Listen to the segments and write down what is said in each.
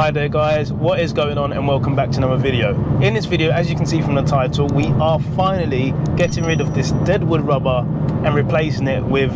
Hi there guys, what is going on, and welcome back to another video. In this video, as you can see from the title, we are finally getting rid of this deadwood rubber and replacing it with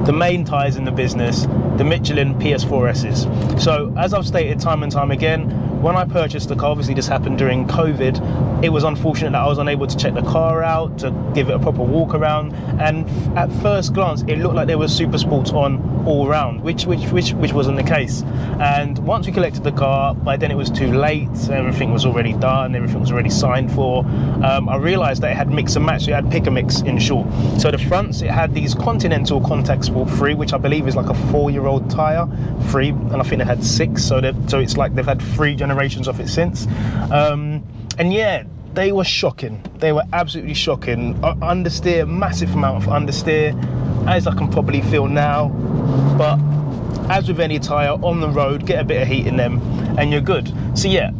the main tyres in the business, the Michelin PS4s. So as I've stated time and time again, when I purchased the car, obviously this happened during COVID, it was unfortunate that I was unable to check the car out, to give it a proper walk around, and at first glance it looked like there was super sports on all round, which wasn't the case. And once we collected the car, by then it was too late, everything was already done, everything was already signed for. I realised that it had mix and match, so it had pick and mix in short. So the fronts, it had these Continental Contact Sport 3, which I believe is like a 4-year-old tyre, 3, and I think they had 6, so it's like they've had 3 generations of it since. And yeah, they were shocking. They were absolutely shocking. Understeer, massive amount of understeer, as I can probably feel now. But as with any tyre, on the road, get a bit of heat in them and you're good. So yeah,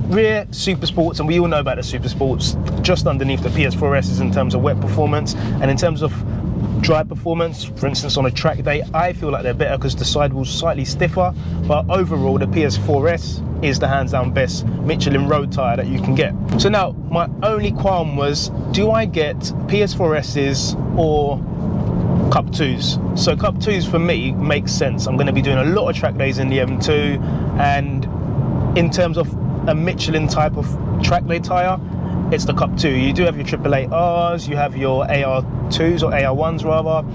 rear super sports, and we all know about the super sports, just underneath the PS4s in terms of wet performance, and in terms of dry performance, for instance on a track day, I feel like they're better because the sidewall's slightly stiffer, but overall the PS4s is the hands down best Michelin road tyre that you can get. So now my only qualm was, do I get PS4s's or Cup 2s? So Cup 2s for me makes sense. I'm going to be doing a lot of track days in the M2, and in terms of a Michelin type of track day tyre, it's the Cup 2. You do have your AAARs, you have your AR2s or AR1s rather,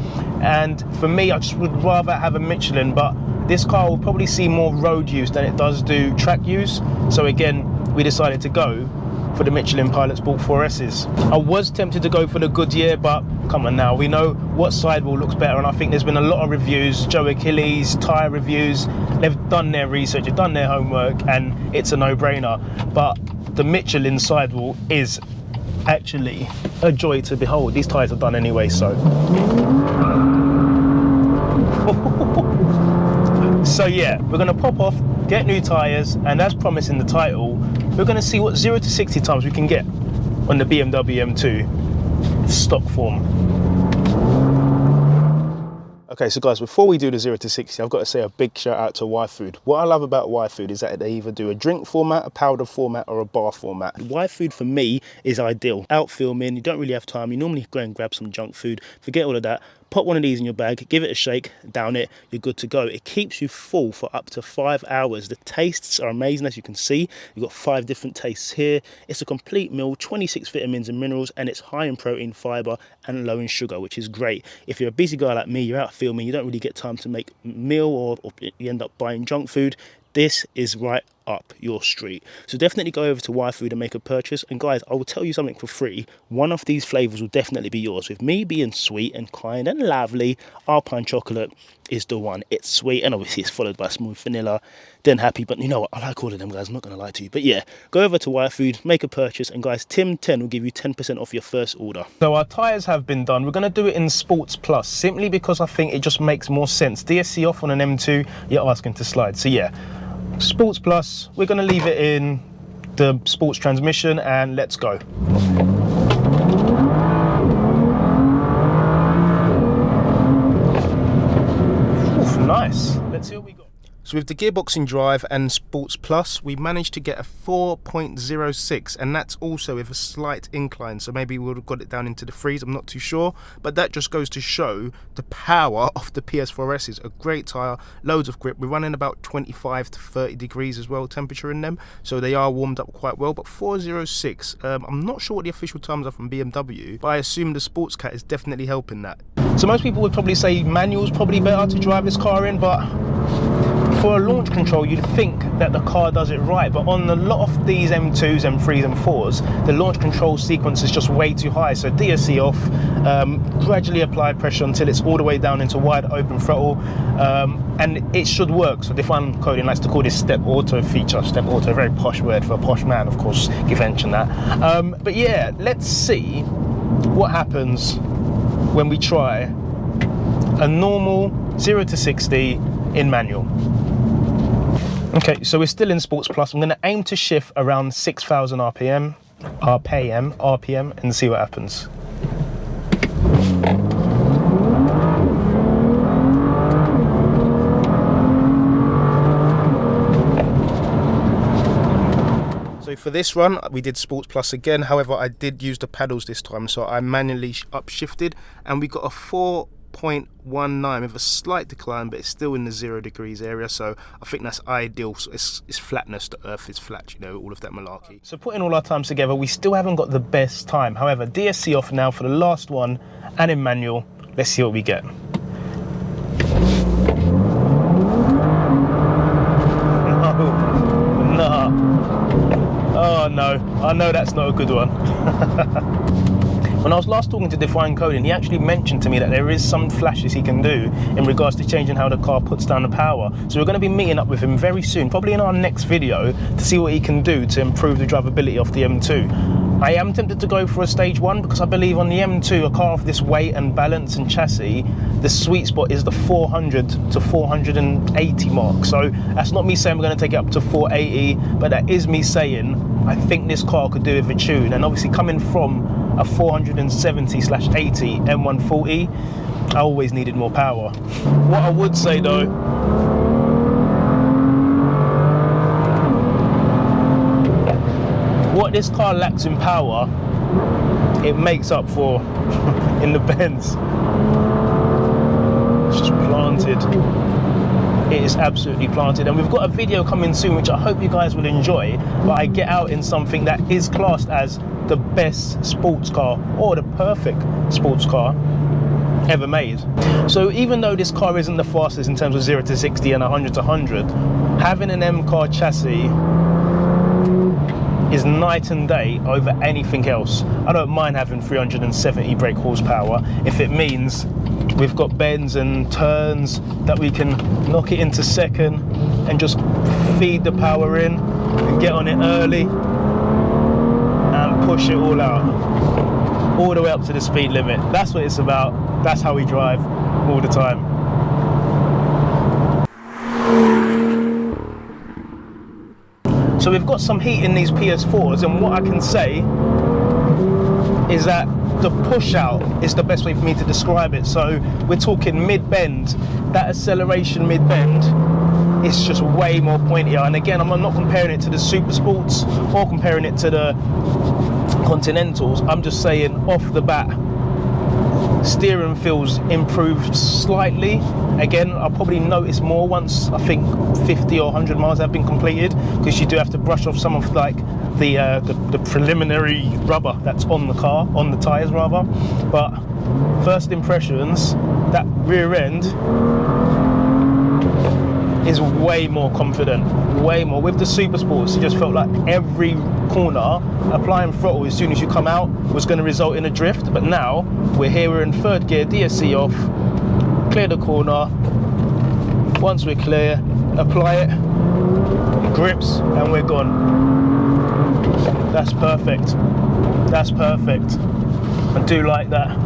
and for me I just would rather have a Michelin, but this car will probably see more road use than it does do track use. So again, we decided to go for the Michelin Pilot Sport 4Ss. I was tempted to go for the Goodyear, but come on now, we know what sidewall looks better, and I think there's been a lot of reviews, Joe Achilles, tyre reviews, they've done their research, they've done their homework, and it's a no-brainer. But the Michelin sidewall is actually a joy to behold. These tyres are done anyway, so. So yeah, we're gonna pop off, get new tyres, and as promised in the title, we're gonna see what 0 to 60 times we can get on the BMW M2 stock form. Okay, so guys, before we do the 0 to 60, I've got to say a big shout out to Y-Food. What I love about Y-Food is that they either do a drink format, a powder format, or a bar format. Y-Food for me is ideal. Out filming, you don't really have time, you normally go and grab some junk food, forget all of that. Pop one of these in your bag, give it a shake, down it, you're good to go. It keeps you full for up to 5 hours. The tastes are amazing, as you can see. You've got 5 different tastes here. It's a complete meal, 26 vitamins and minerals, and it's high in protein, fiber, and low in sugar, which is great. If you're a busy guy like me, you're out filming, you don't really get time to make a meal, or you end up buying junk food, this is right up your street. So definitely go over to Y-Food and make a purchase. And guys, I will tell you something for free. One of these flavors will definitely be yours. With me being sweet and kind and lovely, Alpine chocolate is the one. It's sweet, and obviously it's followed by smooth vanilla, then happy. But you know what, I like all of them, guys, I'm not gonna lie to you. But yeah, go over to Y-Food, make a purchase, and guys, Tim10 will give you 10% off your first order. So our tires have been done. We're gonna do it in Sports Plus, simply because I think it just makes more sense. DSC off on an M2, you're asking to slide. So yeah, Sports Plus, we're going to leave it in the sports transmission, and let's go. Oof, nice. Let's see what we got. So with the gearboxing drive and Sports Plus, we managed to get a 4.06, and that's also with a slight incline, so maybe we would have got it down into the 3s, I'm not too sure, but that just goes to show the power of the PS4s. A great tyre, loads of grip. We're running about 25 to 30 degrees as well, temperature in them, so they are warmed up quite well. But 406, I'm not sure what the official times are from BMW, but I assume the Sports Cat is definitely helping that. So most people would probably say manual's probably better to drive this car in, but for a launch control, you'd think that the car does it right, but on a lot of these M2s, M3s and 4s, the launch control sequence is just way too high. So DSC off, gradually apply pressure until it's all the way down into wide open throttle, and it should work. So Define Coding likes to call this Step Auto feature. Step Auto, a very posh word for a posh man, of course, give mention that. But yeah, let's see what happens when we try a normal 0 to 60 in manual. Okay, so we're still in Sports Plus. I'm going to aim to shift around 6,000 RPM, and see what happens. For this run, we did Sports Plus again. However, I did use the paddles this time, so I manually upshifted, and we got a 4.19 with a slight decline, but it's still in the 0 degrees area, so I think that's ideal. So it's flatness, the earth is flat, you know, all of that malarkey. So putting all our times together, we still haven't got the best time. However, DSC off now for the last one, and in manual. Let's see what we get. No. Oh no, I know that's not a good one. When I was last talking to Define Coding, he actually mentioned to me that there is some flashes he can do in regards to changing how the car puts down the power. So we're going to be meeting up with him very soon, probably in our next video, to see what he can do to improve the drivability of the M2. I am tempted to go for a stage 1 because I believe on the M2, a car of this weight and balance and chassis, the sweet spot is the 400 to 480 mark. So that's not me saying we're going to take it up to 480, but that is me saying I think this car could do with a tune. And obviously coming from a 470/80 M140, I always needed more power. What I would say though, what this car lacks in power, it makes up for in the Benz. It's just planted. It is absolutely planted, and we've got a video coming soon which I hope you guys will enjoy, but I get out in something that is classed as the best sports car, or the perfect sports car ever made. So even though this car isn't the fastest in terms of 0 to 60 and 100 to 100, having an M car chassis is night and day over anything else. I don't mind having 370 brake horsepower if it means we've got bends and turns that we can knock it into second and just feed the power in and get on it early and push it all out, all the way up to the speed limit. That's what it's about. That's how we drive all the time. So we've got some heat in these PS4s, and what I can say is that the push out is the best way for me to describe it. So we're talking mid-bend, that acceleration mid-bend is just way more pointier. And again, I'm not comparing it to the Super Sports or comparing it to the Continentals. I'm just saying off the bat, steering feels improved slightly. Again, I'll probably notice more once I think 50 or 100 miles have been completed, because you do have to brush off some of like the preliminary rubber that's on the car, on the tyres rather. But first impressions, that rear end is way more confident, way more. With the Super Sports, it just felt like every corner, applying throttle as soon as you come out was going to result in a drift. But now we're here, we're in third gear, DSC off, clear the corner. Once we're clear, apply it, grips, and we're gone. That's perfect. That's perfect. I do like that.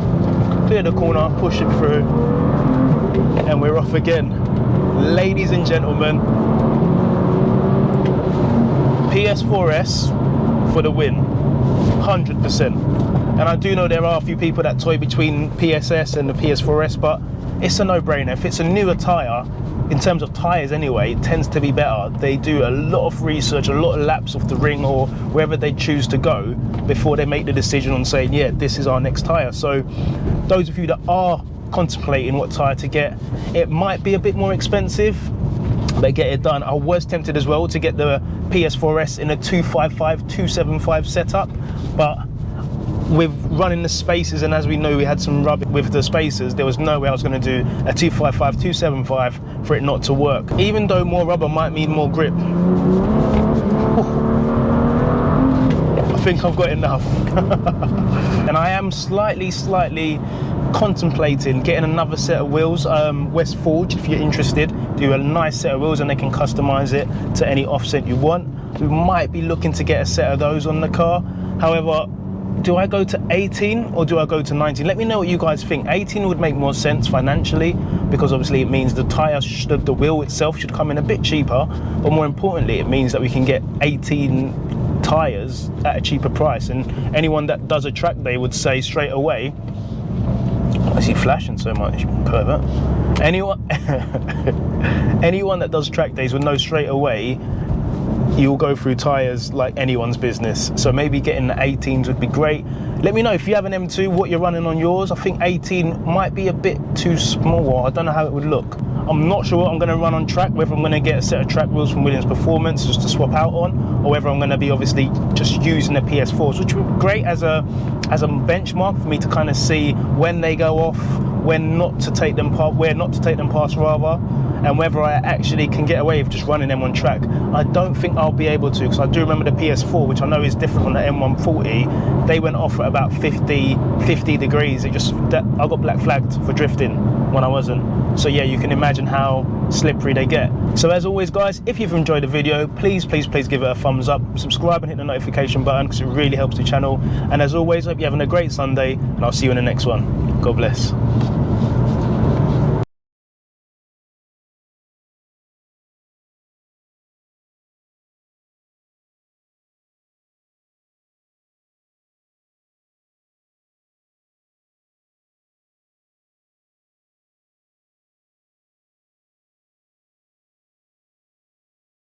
Clear the corner, push it through, and we're off again. Ladies and gentlemen, PS4s for the win, 100%. And I do know there are a few people that toy between PSS and the PS4s, but it's a no-brainer. If it's a newer tyre, in terms of tyres anyway, it tends to be better. They do a lot of research, a lot of laps off the ring or wherever they choose to go before they make the decision on saying, yeah, this is our next tyre. So those of you that are contemplating what tyre to get, it might be a bit more expensive, but get it done. I was tempted as well to get the PS4s in a 255, 275 setup, but with running the spacers, and as we know we had some rub with the spacers, there was no way I was going to do a 255, 275 for it not to work. Even though more rubber might mean more grip. I think I've got enough. And I am slightly contemplating getting another set of wheels. West Forge, if you're interested, do a nice set of wheels and they can customize it to any offset you want. We might be looking to get a set of those on the car. However, do I go to 18 or do I go to 19? Let me know what you guys think. 18 would make more sense financially, because obviously it means the tyre, the wheel itself should come in a bit cheaper, but more importantly it means that we can get 18 tyres at a cheaper price. And anyone that does a track day would say straight away, why is he flashing so much, pervert? Anyone that does track days would know straight away you'll go through tyres like anyone's business. So maybe getting the 18s would be great. Let me know if you have an M2, what you're running on yours. I think 18 might be a bit too small. I don't know how it would look. I'm not sure what I'm going to run on track, whether I'm going to get a set of track wheels from Williams Performance just to swap out on, or whether I'm going to be obviously just using the PS4s, which would be great as a benchmark for me to kind of see when they go off, when not to take them where not to take them past rather, and whether I actually can get away with just running them on track. I don't think I'll be able to, because I do remember the PS4, which I know is different from the M140. They went off at about 50 degrees. I got black flagged for drifting when I wasn't. So yeah, you can imagine how slippery they get. So as always guys, if you've enjoyed the video, please give it a thumbs up, subscribe and hit the notification button because it really helps the channel. And as always, I hope you're having a great Sunday, and I'll see you in the next one. God bless.